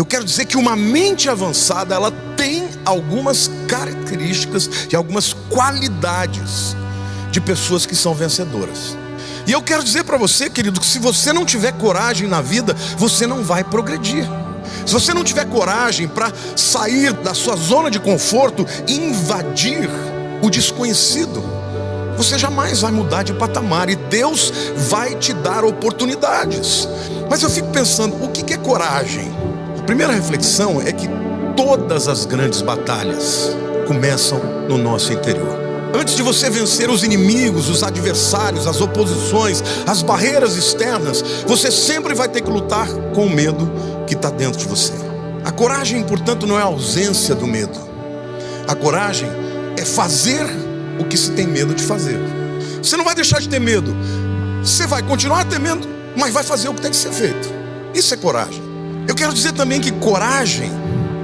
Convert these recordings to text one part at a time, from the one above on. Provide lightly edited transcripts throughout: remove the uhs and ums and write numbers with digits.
Eu quero dizer que uma mente avançada, ela tem algumas características e algumas qualidades de pessoas que são vencedoras. E eu quero dizer para você, querido, que se você não tiver coragem na vida, você não vai progredir. Se você não tiver coragem para sair da sua zona de conforto e invadir o desconhecido, você jamais vai mudar de patamar, e Deus vai te dar oportunidades. Mas eu fico pensando, o que é coragem? A primeira reflexão é que todas as grandes batalhas começam no nosso interior. Antes de você vencer os inimigos, os adversários, as oposições, as barreiras externas, você sempre vai ter que lutar com o medo que está dentro de você. A coragem, portanto, não é a ausência do medo. A coragem é fazer o que se tem medo de fazer. Você não vai deixar de ter medo. Você vai continuar temendo, mas vai fazer o que tem que ser feito. Isso é coragem. Eu quero dizer também que coragem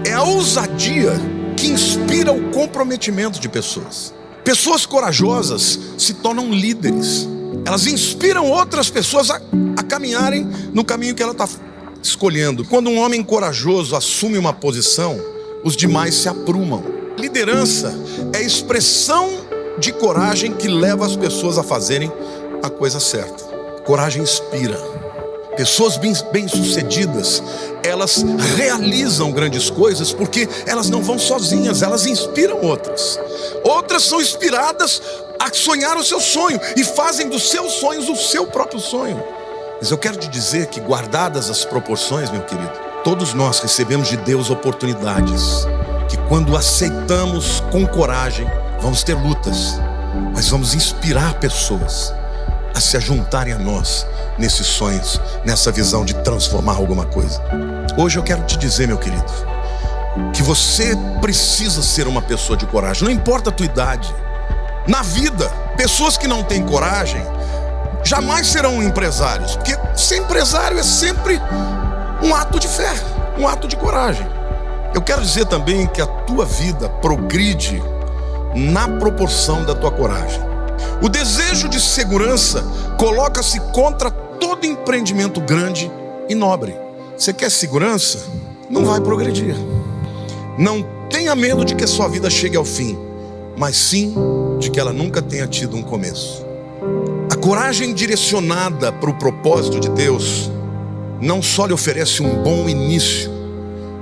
é a ousadia que inspira o comprometimento de pessoas. Pessoas corajosas se tornam líderes. Elas inspiram outras pessoas a caminharem no caminho que ela está escolhendo. Quando um homem corajoso assume uma posição, os demais se aprumam. Liderança é a expressão de coragem que leva as pessoas a fazerem a coisa certa. Coragem inspira. Pessoas bem-sucedidas, elas realizam grandes coisas porque elas não vão sozinhas, elas inspiram outras. Outras são inspiradas a sonhar o seu sonho e fazem dos seus sonhos o seu próprio sonho. Mas eu quero te dizer que, guardadas as proporções, meu querido, todos nós recebemos de Deus oportunidades que, quando aceitamos com coragem, vamos ter lutas, mas vamos inspirar pessoas a se ajuntarem a nós nesses sonhos, nessa visão de transformar alguma coisa. Hoje eu quero te dizer, meu querido, que você precisa ser uma pessoa de coragem, não importa a tua idade. Na vida, pessoas que não têm coragem jamais serão empresários, porque ser empresário é sempre um ato de fé, um ato de coragem. Eu quero dizer também que a tua vida progride na proporção da tua coragem. O desejo de segurança coloca-se contra todo empreendimento grande e nobre. Você quer segurança? Não vai progredir. Não tenha medo de que a sua vida chegue ao fim, mas sim de que ela nunca tenha tido um começo. A coragem direcionada para o propósito de Deus não só lhe oferece um bom início,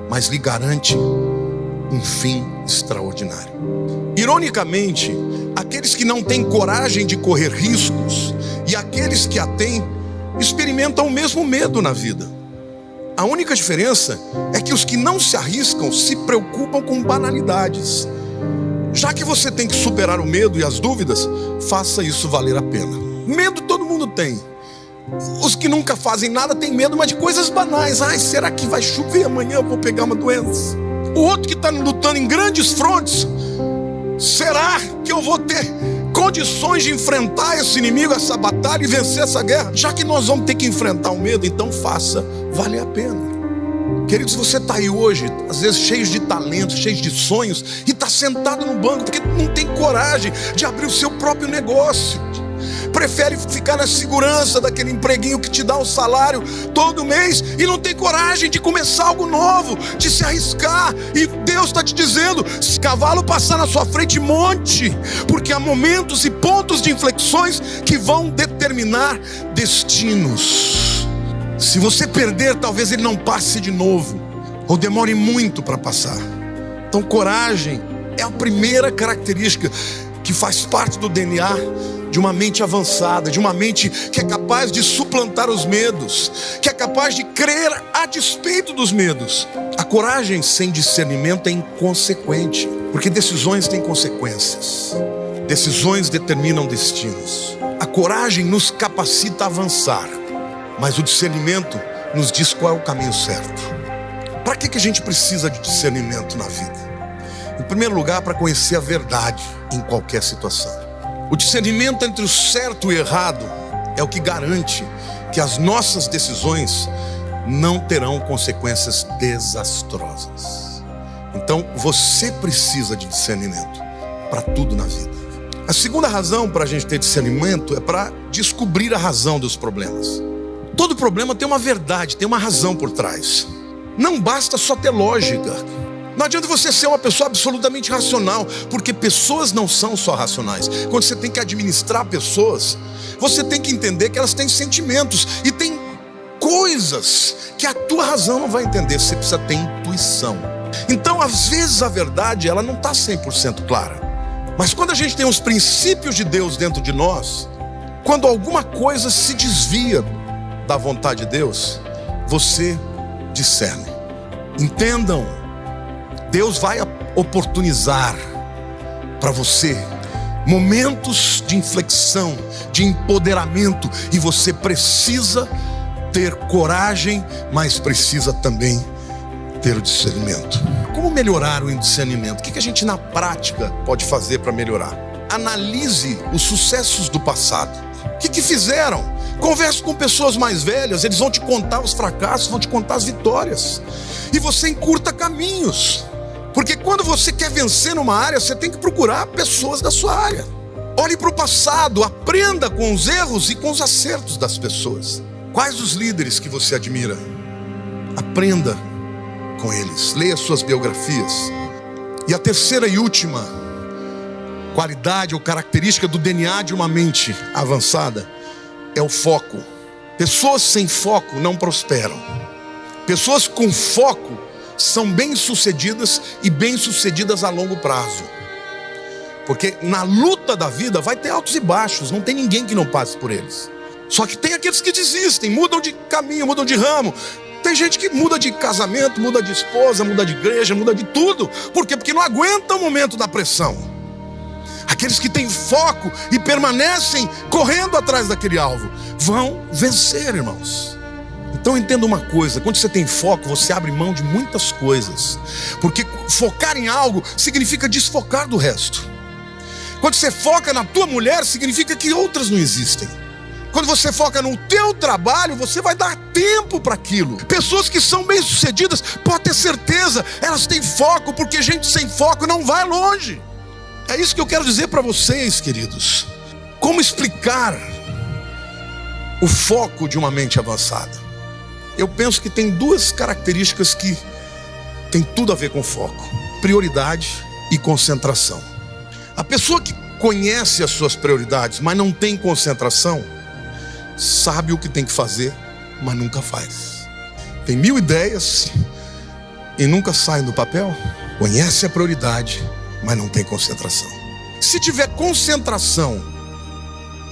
mas lhe garante um fim extraordinário. Ironicamente, aqueles que não têm coragem de correr riscos e aqueles que a têm experimentam o mesmo medo na vida. A única diferença é que os que não se arriscam se preocupam com banalidades. Já que você tem que superar o medo e as dúvidas, faça isso valer a pena. Medo todo mundo tem. Os que nunca fazem nada têm medo, mas de coisas banais. Ai, será que vai chover amanhã? Eu vou pegar uma doença. O outro que está lutando em grandes frontes, será que eu vou ter condições de enfrentar esse inimigo, essa batalha e vencer essa guerra? Já que nós vamos ter que enfrentar o medo, então faça valer a pena. Queridos, você está aí hoje, às vezes cheio de talentos, cheio de sonhos, e está sentado no banco porque não tem coragem de abrir o seu próprio negócio. Prefere ficar na segurança daquele empreguinho que te dá um salário todo mês e não tem coragem de começar algo novo, de se arriscar. E Deus está te dizendo: se cavalo passar na sua frente, monte, porque há momentos e pontos de inflexões que vão determinar destinos. Se você perder, talvez ele não passe de novo, ou demore muito para passar. Então coragem é a primeira característica que faz parte do DNA de uma mente avançada, de uma mente que é capaz de suplantar os medos, que é capaz de crer a despeito dos medos. A coragem sem discernimento é inconsequente, porque decisões têm consequências. Decisões determinam destinos. A coragem nos capacita a avançar, mas o discernimento nos diz qual é o caminho certo. Para que a gente precisa de discernimento na vida? Em primeiro lugar, para conhecer a verdade em qualquer situação. O discernimento entre o certo e o errado é o que garante que as nossas decisões não terão consequências desastrosas. Então, você precisa de discernimento para tudo na vida. A segunda razão para a gente ter discernimento é para descobrir a razão dos problemas. Todo problema tem uma verdade, tem uma razão por trás. Não basta só ter lógica. Não adianta você ser uma pessoa absolutamente racional, porque pessoas não são só racionais. Quando você tem que administrar pessoas, você tem que entender que elas têm sentimentos e tem coisas que a tua razão não vai entender. Você precisa ter intuição. Então, às vezes a verdade ela não está 100% clara. Mas quando a gente tem os princípios de Deus dentro de nós, quando alguma coisa se desvia da vontade de Deus, você discerne. Entendam, Deus vai oportunizar para você momentos de inflexão, de empoderamento, e você precisa ter coragem, mas precisa também ter o discernimento. Como melhorar o discernimento? O que a gente na prática pode fazer para melhorar? Analise os sucessos do passado. O que fizeram? Converse com pessoas mais velhas, eles vão te contar os fracassos, vão te contar as vitórias. E você encurta caminhos. Porque quando você quer vencer numa área, você tem que procurar pessoas da sua área. Olhe para o passado, aprenda com os erros e com os acertos das pessoas. Quais os líderes que você admira? Aprenda com eles, leia suas biografias. E a terceira e última qualidade ou característica do DNA de uma mente avançada é o foco. Pessoas sem foco não prosperam. Pessoas com foco são bem-sucedidas e bem-sucedidas a longo prazo. Porque na luta da vida vai ter altos e baixos, não tem ninguém que não passe por eles. Só que tem aqueles que desistem, mudam de caminho, mudam de ramo. Tem gente que muda de casamento, muda de esposa, muda de igreja, muda de tudo. Por quê? Porque não aguenta o momento da pressão. Aqueles que têm foco e permanecem correndo atrás daquele alvo vão vencer, irmãos. Então entenda uma coisa, quando você tem foco, você abre mão de muitas coisas. Porque focar em algo significa desfocar do resto. Quando você foca na tua mulher, significa que outras não existem. Quando você foca no teu trabalho, você vai dar tempo para aquilo. Pessoas que são bem-sucedidas, pode ter certeza, elas têm foco, porque gente sem foco não vai longe. É isso que eu quero dizer para vocês, queridos. Como explicar o foco de uma mente avançada? Eu penso que tem duas características que tem tudo a ver com foco: prioridade e concentração. A pessoa que conhece as suas prioridades, mas não tem concentração, sabe o que tem que fazer, mas nunca faz. Tem 1000 ideias e nunca saem do papel. Conhece a prioridade, mas não tem concentração. Se tiver concentração,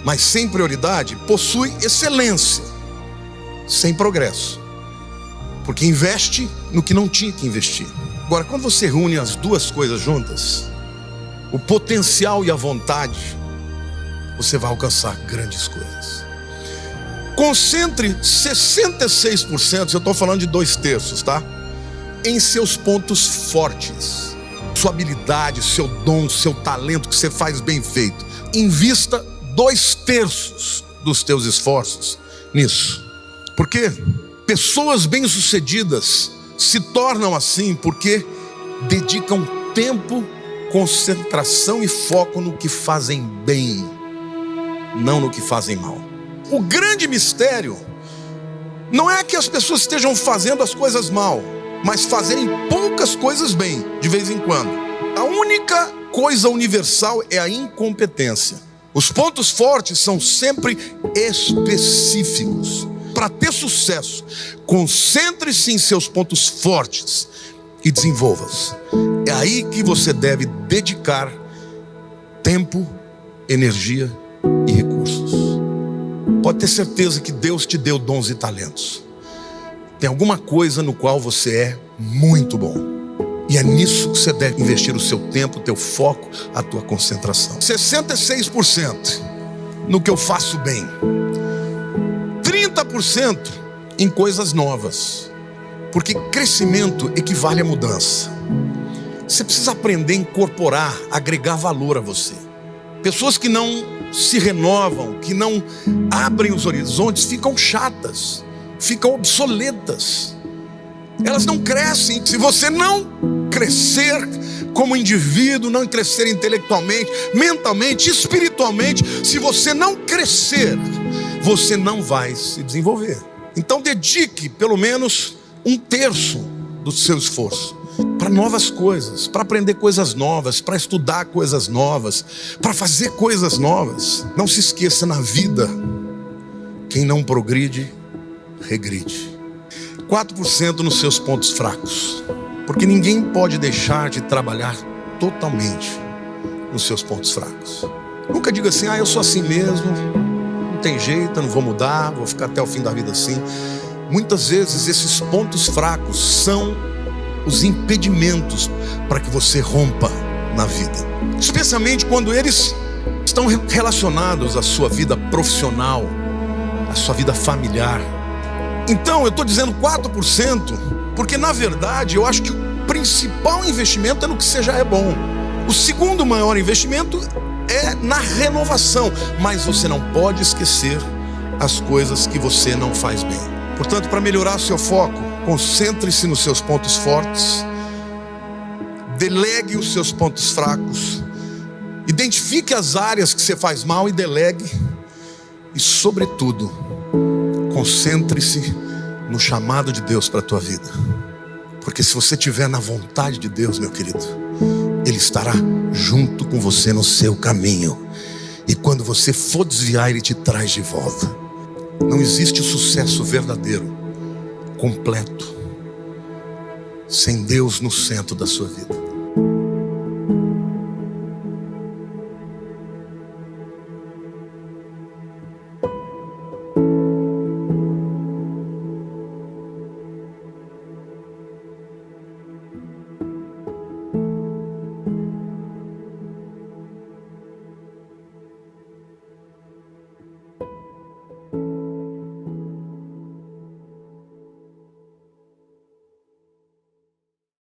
mas sem prioridade, possui excelência, sem progresso, porque investe no que não tinha que investir. Agora, quando você reúne as duas coisas juntas, o potencial e a vontade, você vai alcançar grandes coisas. Concentre 66%, eu estou falando de 2/3, tá? Em seus pontos fortes, sua habilidade, seu dom, seu talento que você faz bem feito. Invista 2/3 dos teus esforços nisso. Por quê? Pessoas bem-sucedidas se tornam assim porque dedicam tempo, concentração e foco no que fazem bem, não no que fazem mal. O grande mistério não é que as pessoas estejam fazendo as coisas mal, mas fazerem poucas coisas bem, de vez em quando. A única coisa universal é a incompetência. Os pontos fortes são sempre específicos. Para ter sucesso, concentre-se em seus pontos fortes e desenvolva-os. É aí que você deve dedicar tempo, energia e recursos. Pode ter certeza que Deus te deu dons e talentos. Tem alguma coisa no qual você é muito bom. E é nisso que você deve investir o seu tempo, o teu foco, a tua concentração. 66% no que eu faço bem. 30% em coisas novas. Porque crescimento equivale a mudança. Você precisa aprender a incorporar, agregar valor a você. Pessoas que não se renovam, que não abrem os horizontes, ficam chatas, ficam obsoletas. Elas não crescem. Se você não crescer como indivíduo, não crescer intelectualmente, mentalmente, espiritualmente, se você não crescer, você não vai se desenvolver. Então dedique pelo menos 1/3 do seu esforço para novas coisas, para aprender coisas novas, para estudar coisas novas, para fazer coisas novas. Não se esqueça, na vida, quem não progride, regride. 4% nos seus pontos fracos, porque ninguém pode deixar de trabalhar totalmente nos seus pontos fracos. Nunca diga assim: eu sou assim mesmo, não tem jeito, eu não vou mudar, vou ficar até o fim da vida assim. Muitas vezes esses pontos fracos são os impedimentos para que você rompa na vida, especialmente quando eles estão relacionados à sua vida profissional, à sua vida familiar. Então eu estou dizendo 4%, porque na verdade eu acho que o principal investimento é no que você já é bom. O segundo maior investimento é na renovação, mas você não pode esquecer as coisas que você não faz bem. Portanto, para melhorar seu foco, concentre-se nos seus pontos fortes, delegue os seus pontos fracos, identifique as áreas que você faz mal e delegue, e sobretudo, concentre-se no chamado de Deus para a tua vida. Porque se você estiver na vontade de Deus, meu querido, Ele estará junto com você no seu caminho, e quando você for desviar, Ele te traz de volta. Não existe sucesso verdadeiro, completo, sem Deus no centro da sua vida.